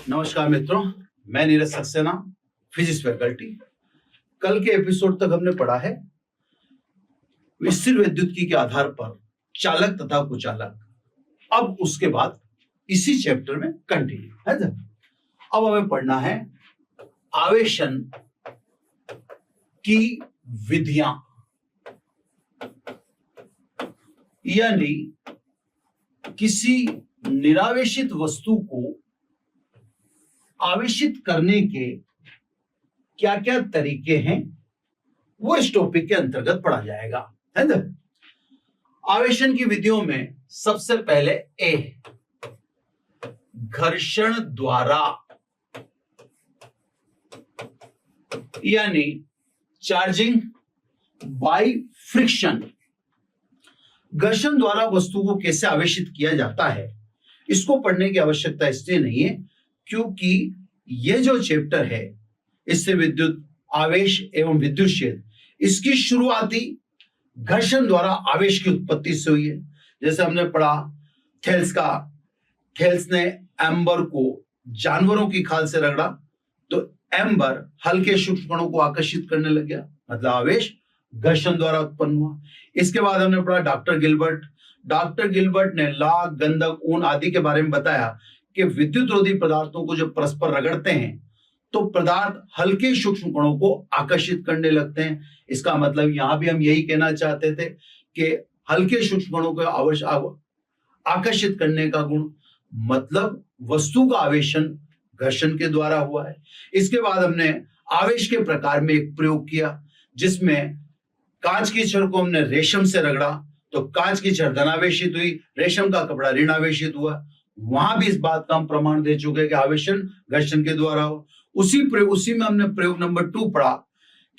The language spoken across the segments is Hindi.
नमस्कार मित्रों, मैं नीरज सक्सेना, फिजिक्स फैकल्टी। कल के एपिसोड तक हमने पढ़ा है स्थिर विद्युत्की के आधार पर चालक तथा कुचालक। अब उसके बाद इसी चैप्टर में कंटिन्यू है ना। अब हमें पढ़ना है आवेशन की विधियां, यानी किसी निरावेशित वस्तु को आवेशित करने के क्या क्या तरीके हैं, वो इस टॉपिक के अंतर्गत पढ़ा जाएगा, है ना। आवेशन की विधियों में सबसे पहले ए, घर्षण द्वारा, यानी चार्जिंग बाय फ्रिक्शन। घर्षण द्वारा वस्तु को कैसे आवेशित किया जाता है, इसको पढ़ने की आवश्यकता इसलिए नहीं है क्योंकि यह जो चैप्टर है इससे विद्युत आवेश एवं विद्युत क्षेत्र, इसकी शुरुआती घर्षण द्वारा आवेश की उत्पत्ति से हुई है। जैसे हमने पढ़ा थेल्स ने एम्बर को जानवरों की खाल से रगड़ा तो एम्बर हल्के सूक्ष्म कणों को आकर्षित करने लग गया, मतलब आवेश घर्षण द्वारा उत्पन्न हुआ। इसके बाद हमने पढ़ा डॉक्टर गिलबर्ट ने लाख, गंधक, ऊन आदि के बारे में बताया कि विद्युत रोधी पदार्थों को जब परस्पर रगड़ते हैं तो पदार्थ हल्के सूक्ष्म कणों को आकर्षित करने लगते हैं। इसका मतलब यहां भी हम यही कहना चाहते थे कि हल्के सूक्ष्म कणों को आकर्षित करने का गुण मतलब वस्तु का आवेशन घर्षण के द्वारा हुआ है। इसके बाद हमने आवेश के प्रकार में एक प्रयोग किया जिसमें कांच की छड़ को हमने रेशम से रगड़ा तो कांच की छड़ धनावेशित हुई, रेशम का कपड़ा ऋणावेशित हुआ। वहां भी इस बात का हम प्रमाण दे चुके हैं कि आवेशन घर्षण के द्वारा हो। उसी में हमने प्रयोग नंबर 2 पढ़ा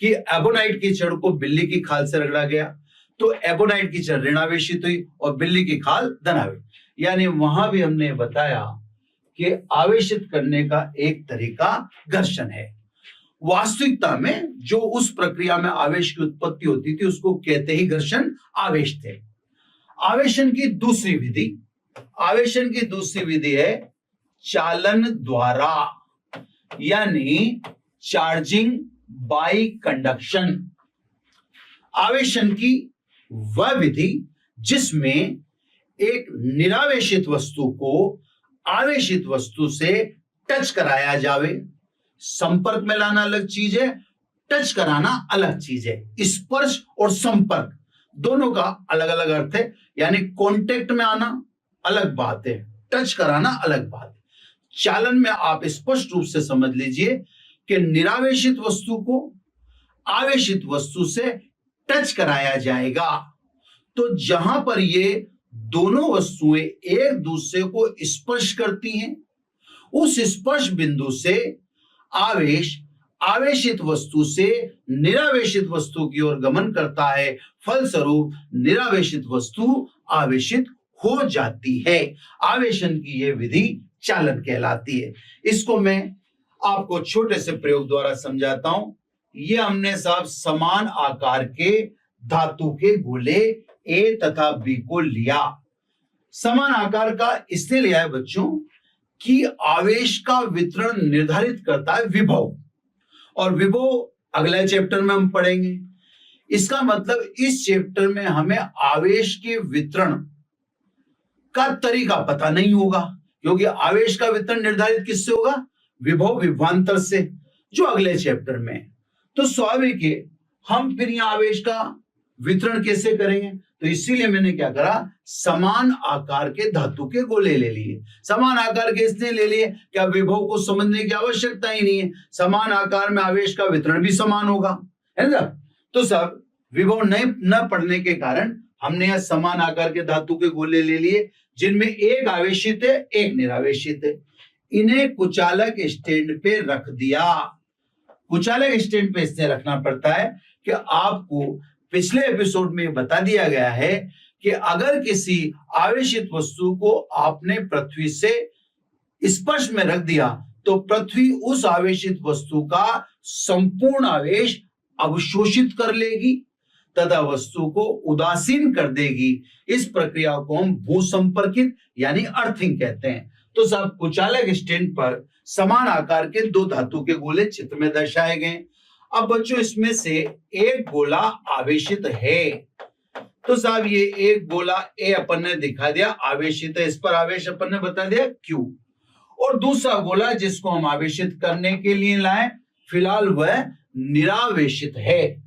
कि एबोनाइट की छड़ को बिल्ली की खाल से रगड़ा गया तो एबोनाइट की छड़ ऋणावेशित हुई और बिल्ली की खाल धनावेशित, यानी वहां भी हमने बताया कि आवेशित करने का एक तरीका घर्षण है। वास्तविकता में जो उस प्रक्रिया में आवेश की उत्पत्ति होती थी उसको कहते ही घर्षण आवेश थे। आवेशन की दूसरी विधि है चालन द्वारा, यानी चार्जिंग बाय कंडक्शन। आवेशन की वह विधि जिसमें एक निरावेशित वस्तु को आवेशित वस्तु से टच कराया जावे। संपर्क में लाना अलग चीज है, टच कराना अलग चीज है। स्पर्श और संपर्क दोनों का अलग अलग अर्थ है, यानी कांटेक्ट में आना अलग बात है, टच कराना अलग बात है। चालन में आप स्पष्ट रूप से समझ लीजिए कि निरावेशित वस्तु को आवेशित वस्तु से टच कराया जाएगा तो जहां पर ये दोनों वस्तुएं एक दूसरे को स्पर्श करती हैं उस स्पर्श बिंदु से आवेश आवेशित वस्तु से निरावेशित वस्तु की ओर गमन करता है, फलस्वरूप निरावेशित वस्तु आवेशित हो जाती है। आवेशन की यह विधि चालन कहलाती है। इसको मैं आपको छोटे से प्रयोग द्वारा समझाता हूं। यह हमने साहब समान आकार के धातु के गोले A तथा B को लिया। समान आकार का इसलिए लिया है बच्चों कि आवेश का वितरण निर्धारित करता है विभव, और विभव अगले चैप्टर में हम पढ़ेंगे। इसका मतलब इस चैप्टर में हमें आवेश के वितरण का तरीका पता नहीं होगा क्योंकि आवेश का वितरण निर्धारित किससे होगा, विभव विभवांतर से, जो अगले चैप्टर में। तो स्वाभाविक है हम फिर यहां आवेश का वितरण कैसे करेंगे, तो इसीलिए मैंने क्या करा, समान आकार के धातु के गोले ले लिए। समान आकार के इसलिए ले लिए क्या विभव को समझने की आवश्यकता ही नहीं है, समान आकार में आवेश का वितरण भी समान होगा, है ना। तो सब विभव न पढ़ने के कारण हमने यह समान आकार के धातु के गोले ले लिए जिनमें एक आवेशित है एक निरावेशित है। इन्हें कुचालक स्टैंड पे रख दिया। कुचालक स्टैंड पे इसलिए रखना पड़ता है कि आपको पिछले एपिसोड में बता दिया गया है कि अगर किसी आवेशित वस्तु को आपने पृथ्वी से स्पर्श में रख दिया तो पृथ्वी उस आवेशित वस्तु का संपूर्ण आवेश अवशोषित कर लेगी तथा वस्तु को उदासीन कर देगी। इस प्रक्रिया को हम भूसंपर्कित यानी अर्थिंग कहते हैं। तो साहब कुचालक स्टैंड पर समान आकार के दो धातु के गोले चित्र में दर्शाए गए। अब बच्चों इसमें से एक गोला आवेशित है, तो साहब ये एक गोला ए अपन ने दिखा दिया आवेशित है, इस पर आवेश अपन ने बता दिया Q, और दूसरा गोला जिसको हम आवेशित करने के लिए लाए फिलहाल वह निरावेशित है,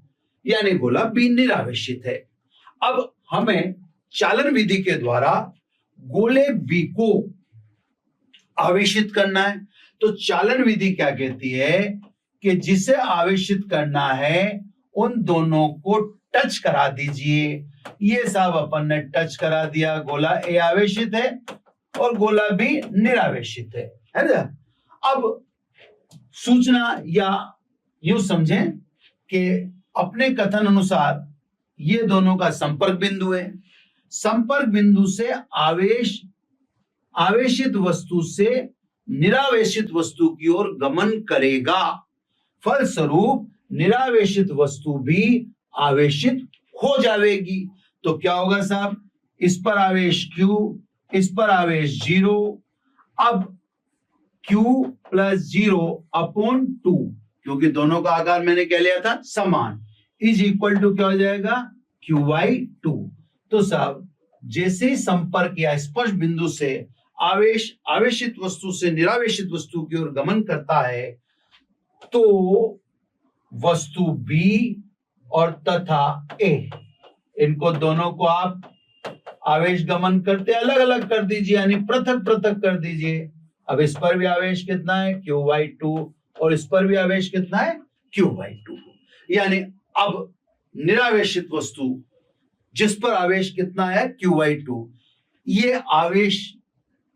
यानी गोला B निरावेशित है। अब हमें चालन विधि के द्वारा गोले B को आवेशित करना है। तो चालन विधि क्या कहती है कि जिसे आवेशित करना है उन दोनों को टच करा दीजिए। ये साहब अपन ने टच करा दिया, गोला ए आवेशित है और गोला बी निरावेशित है ना। अब सूचना या यूं समझें कि अपने कथन अनुसार ये दोनों का संपर्क बिंदु है। संपर्क बिंदु से आवेशित वस्तु से निरावेशित वस्तु की ओर गमन करेगा, फलस्वरूप निरावेशित वस्तु भी आवेशित हो जाएगी। तो क्या होगा साहब, इस पर आवेश Q, इस पर आवेश 0, अब Q प्लस 0 अपॉन 2, क्योंकि दोनों का आकार मैंने क्या लिया था समान, इज इक्वल टू क्या हो जाएगा Qy2। तो साहब जैसे ही संपर्क या स्पर्श बिंदु से आवेश आवेशित वस्तु से निरावेशित वस्तु की ओर गमन करता है तो वस्तु B और तथा A, इनको दोनों को आप आवेश गमन करते अलग अलग कर दीजिए, यानी पृथक पृथक कर दीजिए। अब इस पर भी आवेश कितना है Qy2 और इस पर भी आवेश कितना है Qy2, यानी अब निरावेशित वस्तु जिस पर आवेश कितना है Qy2, ये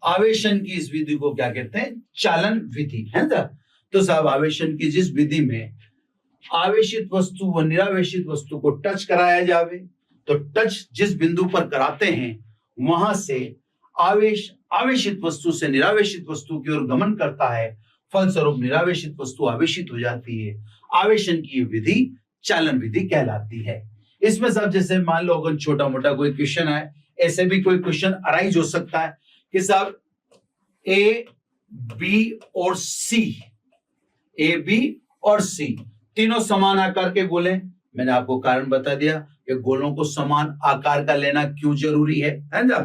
आवेशन की इस विधि को क्या कहते हैं चालन विधि है ना। तो साहब आवेशन की जिस विधि में आवेशित वस्तु व निरावेशित वस्तु को टच कराया जावे, तो टच जिस बिंदु पर कराते हैं वहां से आवेश आवेशित वस्तु से निरावेशित वस्तु की ओर गमन करता है, फलस्वरूप निरावेशित वस्तु आवेशित हो जाती है। आवेशन की विधि चालन विधि कहलाती है। इसमें सब जैसे मान लो अगर छोटा मोटा कोई क्वेश्चन है, ऐसे भी कोई क्वेश्चन अराइज हो सकता है कि साहब ए बी और सी, ए बी और सी तीनों समान आकार के गोले। मैंने आपको कारण बता दिया कि गोलों को समान आकार का लेना क्यों जरूरी है ना,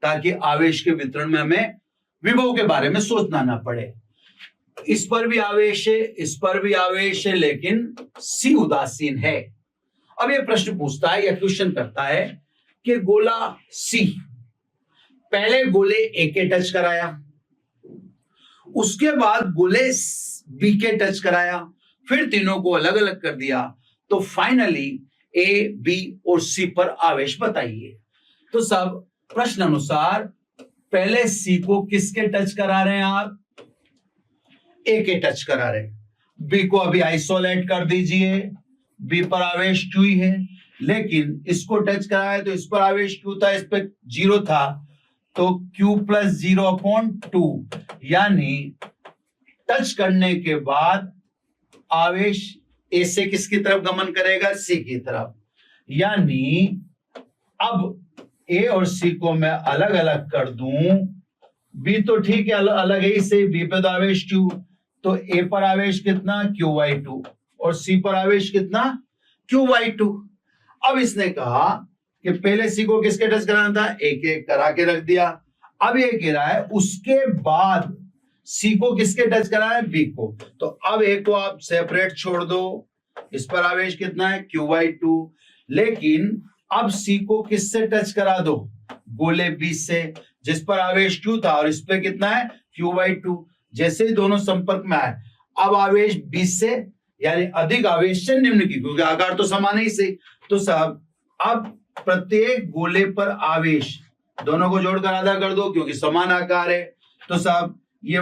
ताकि आवेश के वितरण में हमें विभव के बारे में सोचना ना पड़े। इस पर भी आवेश है, इस पर भी आवेश है, लेकिन सी उदासीन है। अब ये प्रश्न पूछता है या क्वेश्चन करता है कि गोला सी पहले गोले ए के टच कराया, उसके बाद गोले बी के टच कराया, फिर तीनों को अलग अलग कर दिया, तो फाइनली ए बी और सी पर आवेश बताइए। तो सब प्रश्न अनुसार पहले सी को किसके टच करा रहे हैं आप, ए के टच करा रहे हैं। बी को अभी आइसोलेट कर दीजिए, बी पर आवेश Q ही है, लेकिन इसको टच कराया तो इस पर आवेश Q था, इस पर 0 था, तो Q प्लस 0 अपॉन 2, यानी टच करने के बाद आवेश ए से किसकी तरफ गमन करेगा, सी की तरफ। यानी अब ए और सी को मैं अलग अलग कर दूं, बी तो ठीक है अलग है इसे, बी पे तो आवेश Q, तो ए पर आवेश कितना Qy2 और सी पर आवेश कितना Qy2। अब इसने कहा कि पहले सी को किसके टच कराना था, ए के करा के रख दिया। अब ये कह रहा है उसके बाद सी को किसके टच करा है, बी को, तो अब ए को आप सेपरेट छोड़ दो, इस पर आवेश कितना है Qy2, लेकिन अब सी को किससे टच करा दो, गोले बी से, जिस पर आवेश Q था और इस पे कितना है Qy2। जैसे ही दोनों संपर्क में आए, अब आवेश बी से यानी अधिक आवेश से निम्न की, क्योंकि आकार तो समान ही से, तो साहब अब प्रत्येक गोले पर आवेश दोनों को जोड़कर आधा कर दो क्योंकि समान आकार है। तो साहब ये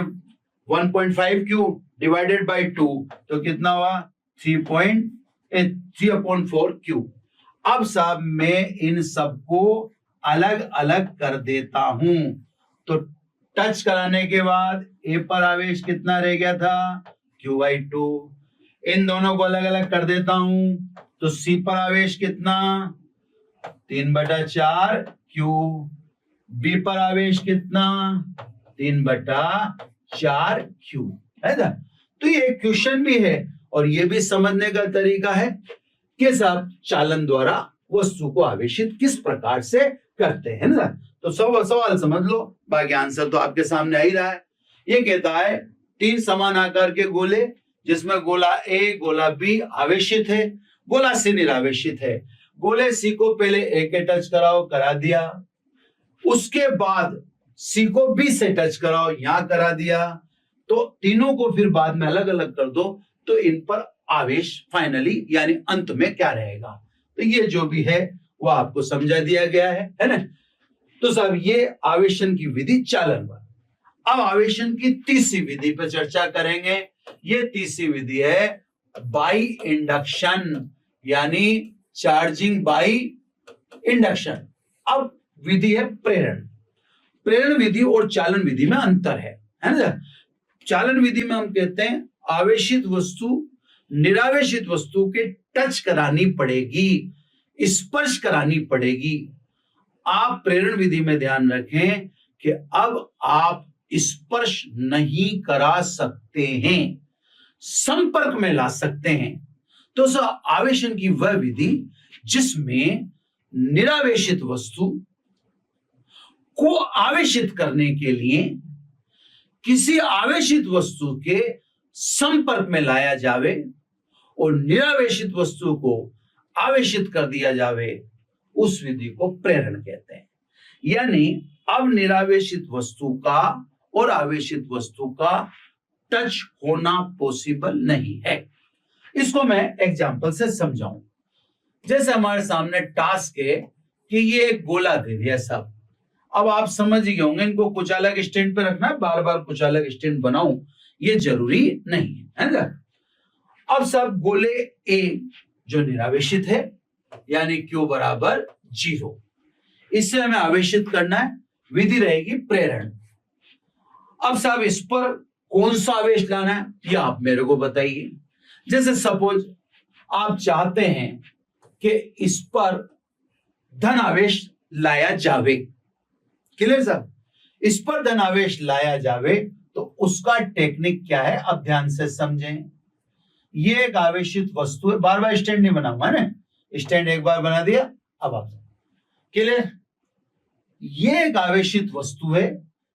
1.5Q डिवाइडेड बाई 2 तो कितना हुआ 3.4Q। अब साहब मैं इन सबको अलग अलग कर देता हूं, तो टच कराने के बाद ए पर आवेश कितना रह गया था Qy2, इन दोनों को अलग अलग कर देता हूं, तो सी पर आवेश कितना 3/4Q, बी पर आवेश कितना 3/4 Q है ना। तो ये क्वेश्चन भी है और ये भी समझने का तरीका है कि साहब चालन द्वारा वस्तु को आवेशित किस प्रकार से करते हैं ना। तो सवाल समझ लो, बाकी आंसर तो आपके सामने आ ही रहा है। ये कहता है 3 समान आकार के गोले जिसमें गोला ए गोला बी आवेशित है, गोला सी निरावेशित है। गोले सी को पहले ए के टच कराओ, करा दिया। उसके बाद सी को बी से टच कराओ, यहां करा दिया। तो तीनों को फिर बाद में अलग अलग कर दो तो इन पर आवेश फाइनली यानी अंत में क्या रहेगा। तो ये जो भी है वो आपको समझा दिया गया है ना। तो साहब ये आवेशन की विधि चालन वाली। अब आवेशन की तीसरी विधि पर चर्चा करेंगे। ये तीसरी विधि है बाई इंडक्शन यानी चार्जिंग बाई इंडक्शन। अब विधि है प्रेरण। प्रेरण विधि और चालन विधि में अंतर है ना। चालन विधि में हम कहते हैं आवेशित वस्तु निरावेशित वस्तु के टच करानी पड़ेगी, स्पर्श करानी पड़ेगी। आप प्रेरण विधि में ध्यान रखें कि अब आप स्पर्श नहीं करा सकते हैं, संपर्क में ला सकते हैं। तो आवेशन की वह विधि जिसमें निरावेशित वस्तु को आवेशित करने के लिए किसी आवेशित वस्तु के संपर्क में लाया जावे और निरावेशित वस्तु को आवेशित कर दिया जावे, उस विधि को प्रेरण कहते हैं। यानी अब निरावेशित वस्तु का और आवेशित वस्तु का टच होना पॉसिबल नहीं है। इसको मैं एग्जांपल से समझाऊं। जैसे हमारे सामने टास्क है कि ये एक गोला दे दिया सब। अब आप समझ गए होंगे इनको कुछ अलग स्टैंड पे रखना है, बार बार कुछ अलग स्टैंड बनाऊं ये जरूरी नहीं है ना। अब सब गोले ए जो निरावेशित है यानी Q बराबर 0, इससे हमें आवेशित करना है, विधि रहेगी प्रेरण। अब साहब इस पर कौन सा आवेश लाना है ये आप मेरे को बताइए। जैसे सपोज आप चाहते हैं कि इस पर धन आवेश लाया जावे, क्लियर साहब, इस पर धन आवेश लाया जावे तो उसका टेक्निक क्या है अब ध्यान से समझें। ये एक आवेशित वस्तु है, बार बार स्टैंड नहीं बनाऊंगा ना, स्टैंड एक बार बना दिया। अब आप क्लियर, ये एक आवेशित वस्तु है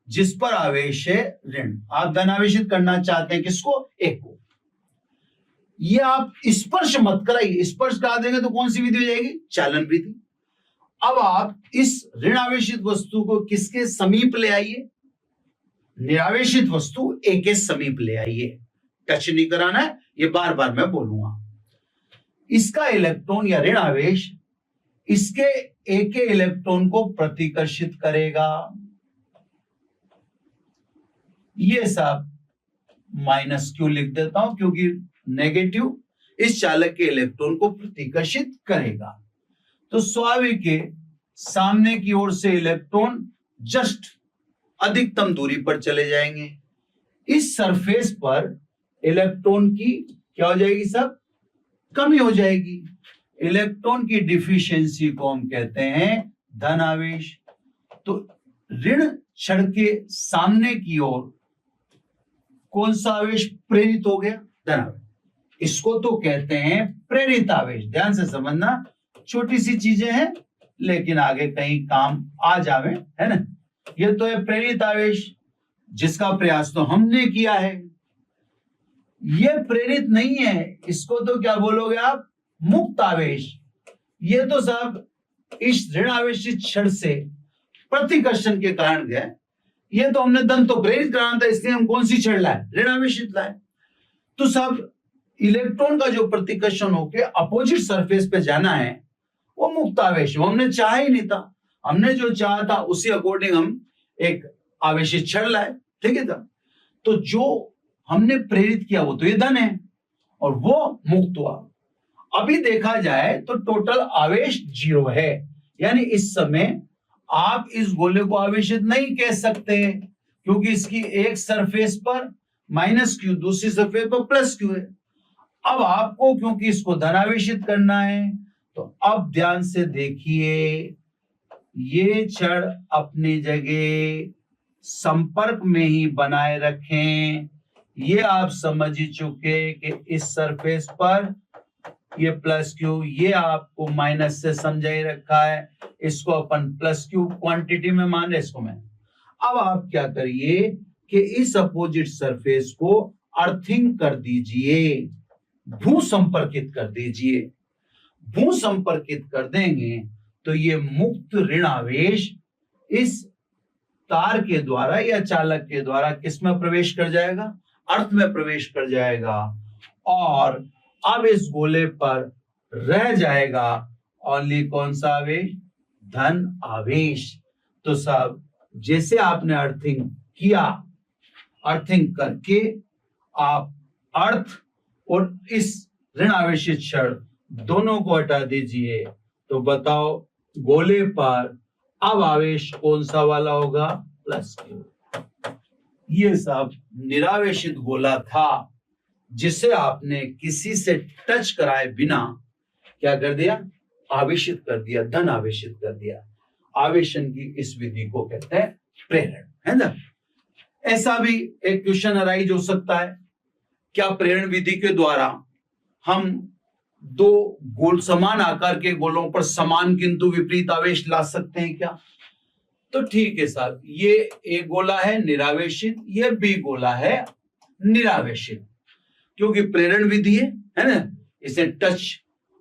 जिस पर आवेश है ऋण। आप धन आवेशित करना चाहते हैं किसको, एक को। ये आप स्पर्श मत कराइए, स्पर्श करा देंगे तो कौन सी विधि हो जाएगी, चालन विधि। अब आप इस ऋण आवेशित वस्तु को किसके समीप ले आइए, निरावेशित वस्तु ए के समीप ले आइए। टच नहीं कराना है, ये बार बार मैं बोलूंगा। इसका इलेक्ट्रॉन या ऋण आवेश इसके ए के इलेक्ट्रॉन को प्रतिकर्षित करेगा। ये सब -Q लिख देता हूं क्योंकि नेगेटिव इस चालक के इलेक्ट्रॉन को प्रतिकर्षित करेगा। तो स्वाभाविक के सामने की ओर से इलेक्ट्रॉन जस्ट अधिकतम दूरी पर चले जाएंगे। इस सरफेस पर इलेक्ट्रॉन की क्या हो जाएगी सब, कमी हो जाएगी। इलेक्ट्रॉन की डिफिशियंसी को हम कहते हैं धन आवेश। तो ऋण छड़ के सामने की ओर कौन सा आवेश प्रेरित हो गया, धन आवेश। इसको तो कहते हैं प्रेरित आवेश। ध्यान से समझना, छोटी सी चीजें हैं लेकिन आगे कहीं काम आ जावे, है ना। ये तो है प्रेरित आवेश जिसका प्रयास तो हमने किया है। ये प्रेरित नहीं है, इसको तो क्या बोलोगे आप, मुक्त आवेश। ये तो साहब इस ऋण आवेशित छड़ से प्रतिकर्षण के कारण गए। ये तो हमने धन तो प्रेरित कराना था, इसलिए हम कौन सी छड़ लाए, ऋण आवेशित लाए। तो साहब इलेक्ट्रॉन का जो प्रतिकर्षण होके अपोजिट सरफेस पे जाना है वो मुक्त आवेश, वो हमने चाहा ही नहीं था। हमने जो चाहा था उसी अकॉर्डिंग हम एक आवेशित छड़ लाए, ठीक है। तो जो हमने प्रेरित किया वो तो ये धन है और वो मुक्त हुआ। अभी देखा जाए तो टोटल आवेश 0 है, यानी इस समय आप इस गोले को आवेशित नहीं कह सकते क्योंकि इसकी एक सरफेस पर -Q, दूसरी सरफेस पर +Q है। अब आपको क्योंकि इसको धनावेशित करना है तो अब ध्यान से देखिए, ये छड़ अपनी जगह संपर्क में ही बनाए रखें। ये आप समझ ही चुके कि इस सरफेस पर ये प्लस क्यू, ये आपको माइनस से समझा ही रखा है, इसको अपन प्लस क्यू क्वांटिटी में मान रहे, इसको मैं। अब आप क्या करिए कि इस अपोजिट सरफेस को अर्थिंग कर दीजिए, भू संपर्कित कर दीजिए। भू संपर्कित कर देंगे तो ये मुक्त ऋण आवेश इस तार के द्वारा या चालक के द्वारा किस में प्रवेश कर जाएगा, अर्थ में प्रवेश कर जाएगा, और अब इस गोले पर रह जाएगा ओनली कौन सा आवेश, धन आवेश। तो सब जैसे आपने अर्थिंग किया, अर्थिंग करके आप अर्थ और इस ऋण आवेशित क्षण दोनों को हटा दीजिए, तो बताओ गोले पर अब आवेश कौन सा वाला होगा, प्लस क्यू। ये सब निरावेशित गोला था जिसे आपने किसी से टच कराए बिना क्या कर दिया, आवेशित कर दिया, धन आवेशित कर दिया। आवेशन की इस विधि को कहते हैं प्रेरण, है ना। ऐसा भी एक क्वेश्चन अराइज हो सकता है, क्या प्रेरण विधि के द्वारा हम दो गोल समान आकार के गोलों पर समान किंतु विपरीत आवेश ला सकते हैं क्या? तो ठीक है साहब, ये एक गोला है निरावेशित, ये बी गोला है निरावेशित, क्योंकि प्रेरण विधि है ना, इसे टच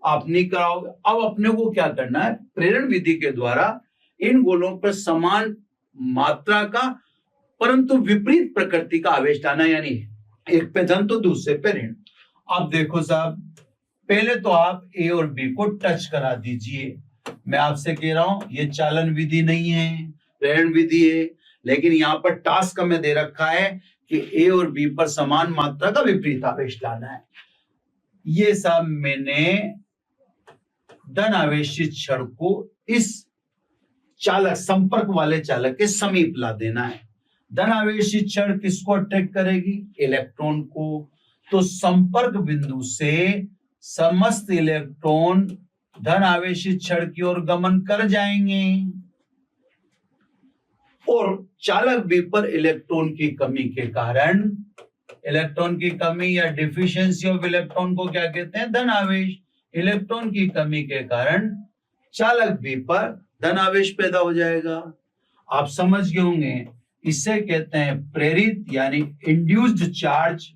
आप नहीं कराओगे। अब अपने को क्या करना है, प्रेरण विधि के द्वारा इन गोलों पर समान मात्रा का परंतु विपरीत प्रकृति का आवेश लाना, यानी एक पे धन तो दूसरे पे ऋण। अब देखो साहब, पहले तो आप ए और बी को टच करा दीजिए। मैं आपसे कह रहा हूं ये चालन विधि नहीं है, प्रेरण विधि है, लेकिन यहां पर टास्क हमें दे रखा है कि ए और बी पर समान मात्रा का विपरीत आवेश लाना है। ये सब मैंने धन आवेशित क्षण को इस चालक, संपर्क वाले चालक के समीप ला देना है। धन आवेशित क्षण किसको अट्रैक्ट करेगी, इलेक्ट्रॉन को। तो संपर्क बिंदु से समस्त इलेक्ट्रॉन धन आवेशित क्षण की ओर गमन कर जाएंगे, और चालक बी पर इलेक्ट्रॉन की कमी के कारण, इलेक्ट्रॉन की कमी या डिफिशियंसी ऑफ इलेक्ट्रॉन को क्या कहते हैं, धन आवेश। इलेक्ट्रॉन की कमी के कारण चालक बी पर धन आवेश पैदा हो जाएगा। आप समझ गए होंगे, इसे कहते हैं प्रेरित यानी इंड्यूस्ड चार्ज,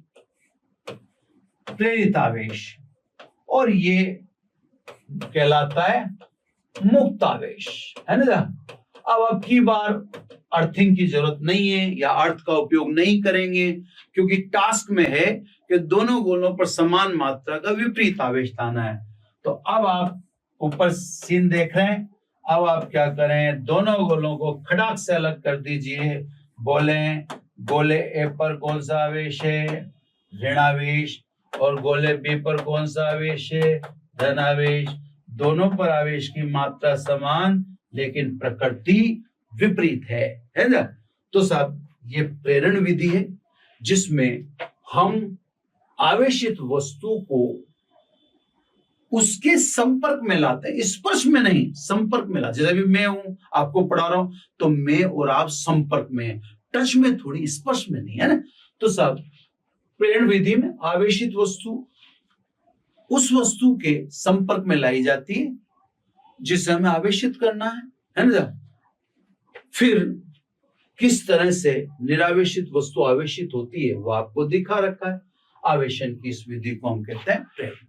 प्रेरित आवेश, और ये कहलाता है मुक्त आवेश, है ना। अब की बार अर्थिंग की जरूरत नहीं है या अर्थ का उपयोग नहीं करेंगे, क्योंकि टास्क में है कि दोनों गोलों पर समान मात्रा का विपरीत आवेश लाना है। तो अब आप ऊपर सीन देख रहे हैं, अब आप क्या करें, दोनों गोलों को खटाक से अलग कर दीजिए। बोले गोले ए पर कौन सा आवेश है, ऋण आवेश, और गोले बी पर कौन सा आवेश है, धन आवेश। दोनों पर आवेश की मात्रा समान लेकिन प्रकृति विपरीत है ना। तो साहब ये प्रेरण विधि है जिसमें हम आवेशित वस्तु को उसके संपर्क में लाते हैं, स्पर्श में नहीं, संपर्क में लाते। जैसे अभी मैं हूं, आपको पढ़ा रहा हूं, तो मैं और आप संपर्क में, टच में थोड़ी, स्पर्श में नहीं, है ना। तो साहब प्रेरण विधि में आवेशित वस्तु उस वस्तु के संपर्क में लाई जाती है जिसे हमें आवेशित करना है ना। फिर किस तरह से निरावेशित वस्तु आवेशित होती है वो आपको दिखा रखा है। आवेशन की इस विधि को हम कहते हैं प्रेरण।